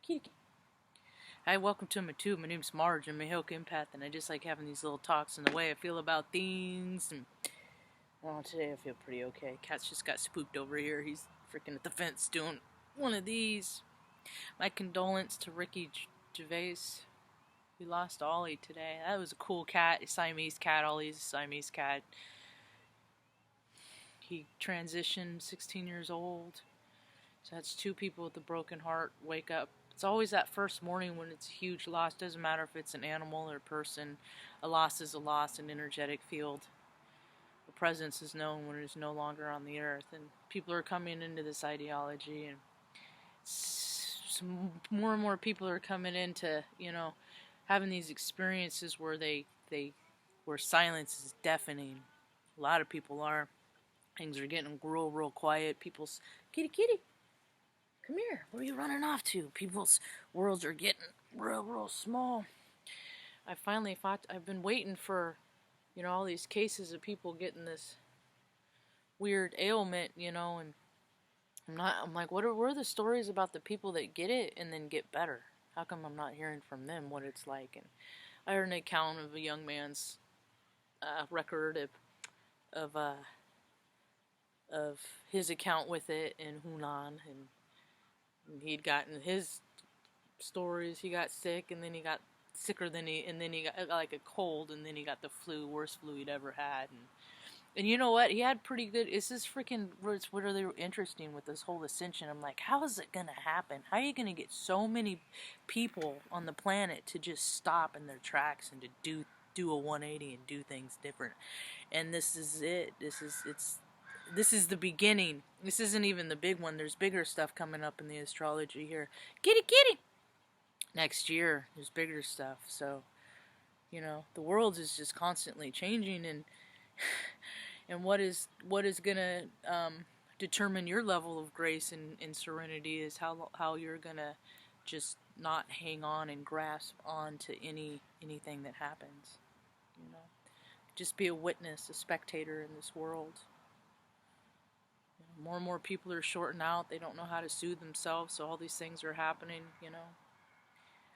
Kitty. Hi, welcome to my tube. My name's Marge. I'm a Hilk empath, and I just like having these little talks and the way I feel about things. And well, today I feel pretty okay. Cat's just got spooked over here. He's freaking at the fence doing one of these. My condolence to Ricky Gervais. We lost Ollie today. That was a cool cat, a Siamese cat. Ollie's a Siamese cat. He transitioned, 16 years old. So that's two people with a broken heart. Wake up. It's always that first morning when it's a huge loss. Doesn't matter if it's an animal or a person. A loss is a loss, an energetic field. A presence is known when it is no longer on the earth. And people are coming into this ideology, and more and more people are coming into, having these experiences where where silence is deafening. A lot of people are. Things are getting real quiet. People's kitty. Come here. Where are you running off to? People's worlds are getting real small. I've been waiting for, all these cases of people getting this weird ailment, and I'm like, where are the stories about the people that get it and then get better? How come I'm not hearing from them what it's like? And I heard an account of a young man's record of his account with it in Hunan, and he'd gotten his stories. He got sick, and then he got sicker and then he got like a cold, and then he got the worst flu he'd ever had. And you know what? He had pretty good. It's this freaking. It's really interesting with this whole ascension. I'm like, how is it gonna happen? How are you gonna get so many people on the planet to just stop in their tracks and to do a 180 and do things different? And this is it. This is the beginning. This isn't even the big one. There's bigger stuff coming up in the astrology here. Kitty! Next year, there's bigger stuff. So, the world is just constantly changing, and what is gonna determine your level of grace and serenity is how you're gonna just not hang on and grasp on to anything that happens. Just be a witness, a spectator in this world. More and more people are shorting out. They don't know how to soothe themselves, so all these things are happening,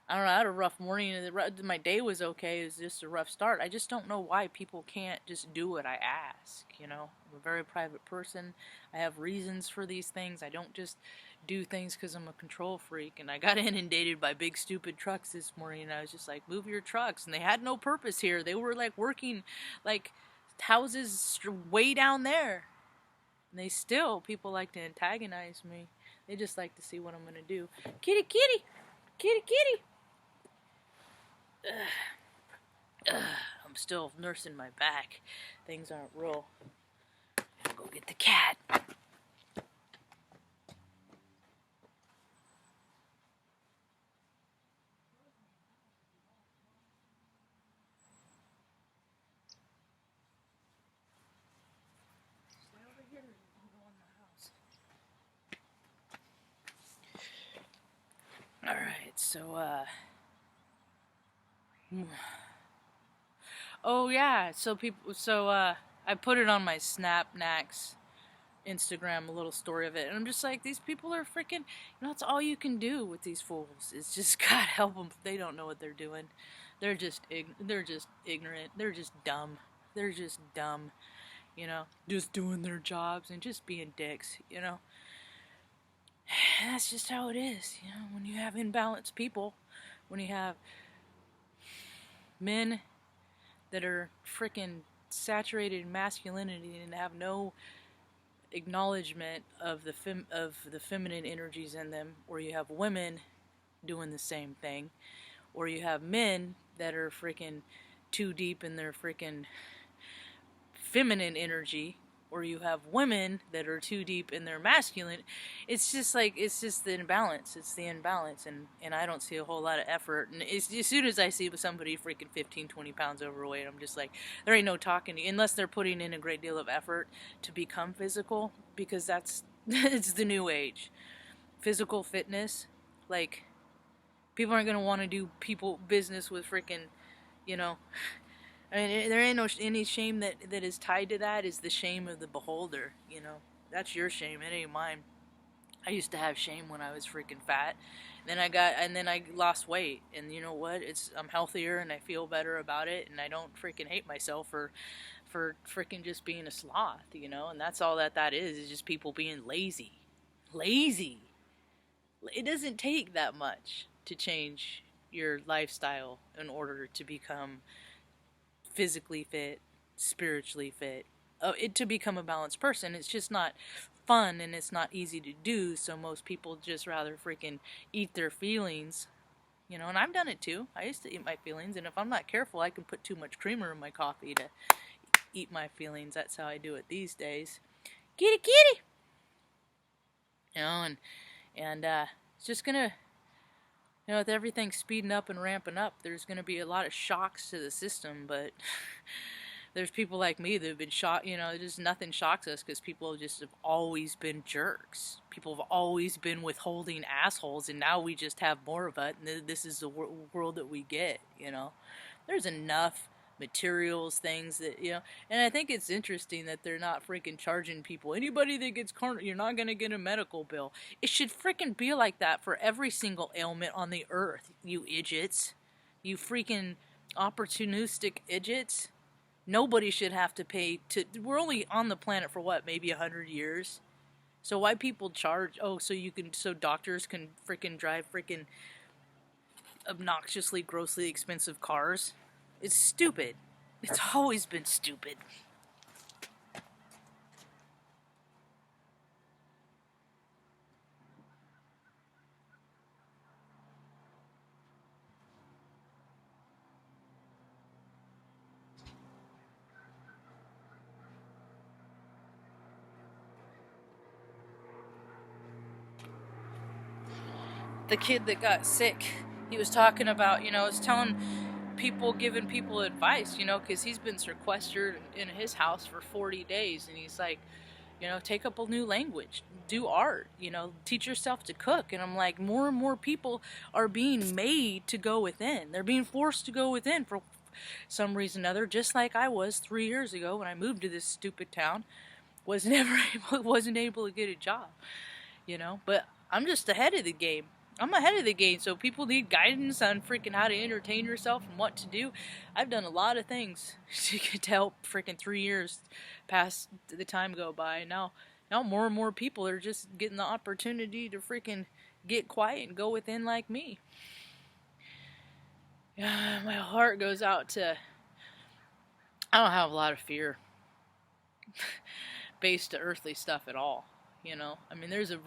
I don't know, I had a rough morning. My day was okay. It was just a rough start. I just don't know why people can't just do what I ask, I'm a very private person. I have reasons for these things. I don't just do things because I'm a control freak. And I got inundated by big stupid trucks this morning, and I was just like, move your trucks. And they had no purpose here. They were like working like houses way down there. And people like to antagonize me. They just like to see what I'm going to do. Kitty! I'm still nursing my back. Things aren't real. Gotta go get the cat. Stay over here and go in the house. Alright, so, oh yeah, I put it on my Snapnax Instagram, a little story of it, and I'm just like, these people are freaking, that's all you can do with these fools. It's just, God help them, they don't know what they're doing. They're just ignorant, they're just dumb, just doing their jobs and just being dicks, That's just how it is, when you have imbalanced people, when you have men that are freaking saturated in masculinity and have no acknowledgement of the feminine energies in them, or you have women doing the same thing, or you have men that are freaking too deep in their freaking feminine energy, or you have women that are too deep in their masculine. It's just the imbalance. It's the imbalance, and I don't see a whole lot of effort. And as soon as I see somebody freaking 15, 20 pounds overweight, I'm just like, there ain't no talking to you, unless they're putting in a great deal of effort to become physical, because that's it's the new age. Physical fitness, like, people aren't going to want to do business with freaking, I mean, there ain't any shame that is tied to that. Is the shame of the beholder, That's your shame, it ain't mine. I used to have shame when I was freaking fat. And then I lost weight, and you know what? I'm healthier and I feel better about it, and I don't freaking hate myself for freaking just being a sloth, you know? And that's all that is just people being lazy. Lazy. It doesn't take that much to change your lifestyle in order to become physically fit, spiritually fit, to become a balanced person. It's just not fun and it's not easy to do, so most people just rather freaking eat their feelings, you know. And I've done it too. I used to eat my feelings, and if I'm not careful, I can put too much creamer in my coffee to eat my feelings. That's how I do it these days. Kitty, kitty! You know, and it's just gonna, you know, with everything speeding up and ramping up, there's gonna be a lot of shocks to the system, but there's people like me that have been shocked, you know, just nothing shocks us because people just have always been jerks. People have always been withholding assholes, and now we just have more of it, and this is the world that we get, you know. There's enough materials, things that, you know, and I think it's interesting that they're not freaking charging people. Anybody that gets you're not going to get a medical bill. It should freaking be like that for every single ailment on the earth, you idiots. You freaking opportunistic idiots. Nobody should have to pay to. We're only on the planet for what, maybe 100 years. So why people charge? Oh, so doctors can freaking drive freaking obnoxiously, grossly expensive cars. It's stupid. It's always been stupid. The kid that got sick, he was talking about, you know, was telling people, giving people advice, you know, because he's been sequestered in his house for 40 days, and he's like, you know, take up a new language, do art, you know, teach yourself to cook. And I'm like, more and more people are being made to go within. They're being forced to go within for some reason or other, just like I was 3 years ago when I moved to this stupid town. Wasn't able to get a job, you know. But I'm just ahead of the game. I'm ahead of the game, so people need guidance on freaking how to entertain yourself and what to do. I've done a lot of things to help freaking 3 years pass the time go by. Now more and more people are just getting the opportunity to freaking get quiet and go within like me. My heart goes out to, I don't have a lot of fear based to earthly stuff at all. You know, I mean, there's a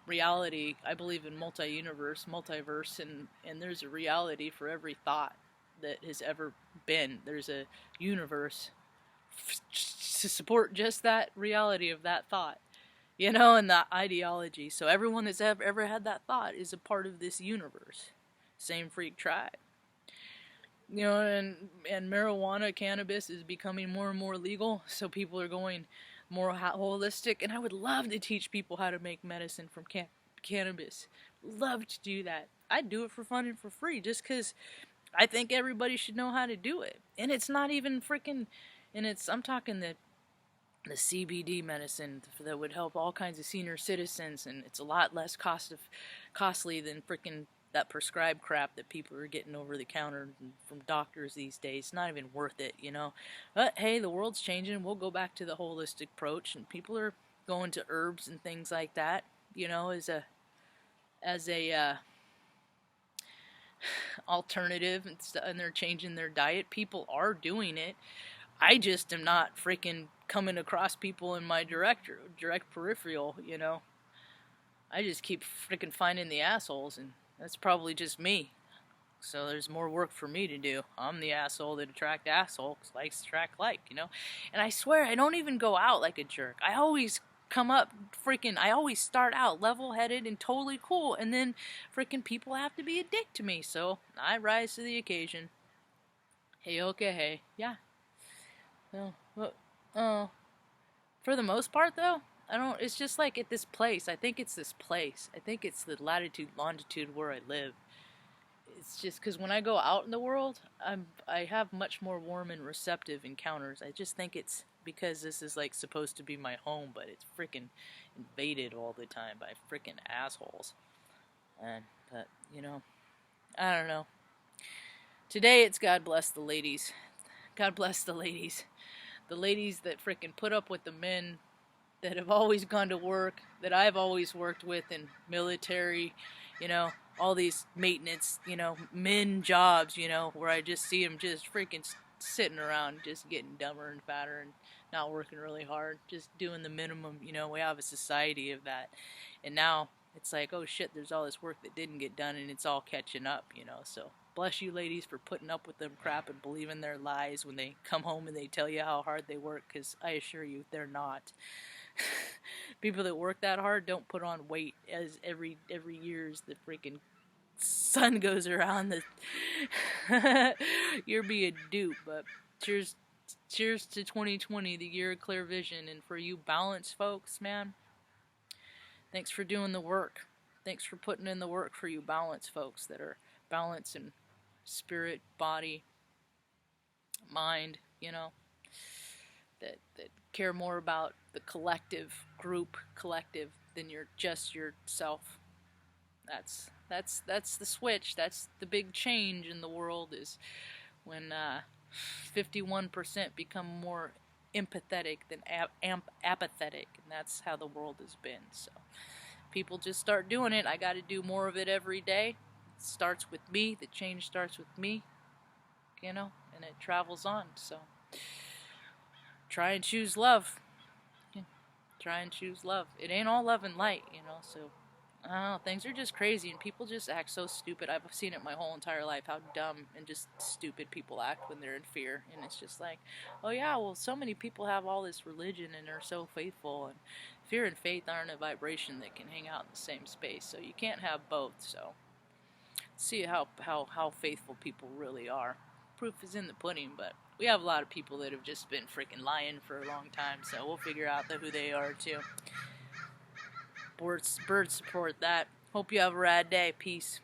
reality. I believe in multiverse, and there's a reality for every thought that has ever been. There's a universe to support just that reality of that thought, you know, and that ideology. So everyone that's ever had that thought is a part of this universe. Same freak tribe. You know, and marijuana, cannabis is becoming more and more legal, so people are going more holistic, and I would love to teach people how to make medicine from cannabis. Love to do that. I'd do it for fun and for free, just because I think everybody should know how to do it. And it's not even freaking, I'm talking the CBD medicine that would help all kinds of senior citizens, and it's a lot less costly than freaking that prescribed crap that people are getting over the counter from doctors these days. It's not even worth it, you know. But hey, the world's changing. We'll go back to the holistic approach, and people are going to herbs and things like that, you know, as a alternative, and they're changing their diet. People are doing it. I just am not freaking coming across people in my direct peripheral, you know. I just keep freaking finding the assholes, and that's probably just me. So there's more work for me to do. I'm the asshole that attracts assholes, likes attract like, you know. And I swear, I don't even go out like a jerk. I always I always start out level-headed and totally cool, and then freaking people have to be a dick to me, so I rise to the occasion. Hey, okay, hey, yeah. No, for the most part, though, it's just like at this place. I think it's this place. I think it's the latitude, longitude where I live. It's just because when I go out in the world, I have much more warm and receptive encounters. I just think it's because this is like supposed to be my home, but it's freaking invaded all the time by freaking assholes. But you know, I don't know. Today it's God bless the ladies. God bless the ladies. The ladies that freaking put up with the men that have always gone to work, that I've always worked with in military, you know, all these maintenance, you know, men jobs, you know, where I just see them just freaking sitting around, just getting dumber and fatter and not working really hard, just doing the minimum, you know. We have a society of that. And now it's like, oh shit, there's all this work that didn't get done and it's all catching up, you know. So bless you ladies for putting up with them crap and believing their lies when they come home and they tell you how hard they work, because I assure you they're not. People that work that hard don't put on weight as every year as the freaking sun goes around. You're being duped. But cheers to 2020, the year of clear vision. And for you balanced folks, man, thanks for doing the work. Thanks for putting in the work, for you balanced folks that are balanced in spirit, body, mind, you know, that care more about the collective, than just yourself. That's the switch. That's the big change in the world, is when 51% become more empathetic than apathetic, and that's how the world has been. So people just start doing it. I got to do more of it every day. It starts with me. The change starts with me, you know, and it travels on. So try and choose love. Try and choose love. It ain't all love and light, you know. So I don't know, things are just crazy and people just act so stupid. I've seen it my whole entire life, how dumb and just stupid people act when they're in fear. And it's just like, oh yeah, well, so many people have all this religion and are so faithful, and fear and faith aren't a vibration that can hang out in the same space, so you can't have both. So see how faithful people really are. Proof is in the pudding. But we have a lot of people that have just been freaking lying for a long time, so we'll figure out who they are too. Birds support that. Hope you have a rad day. Peace.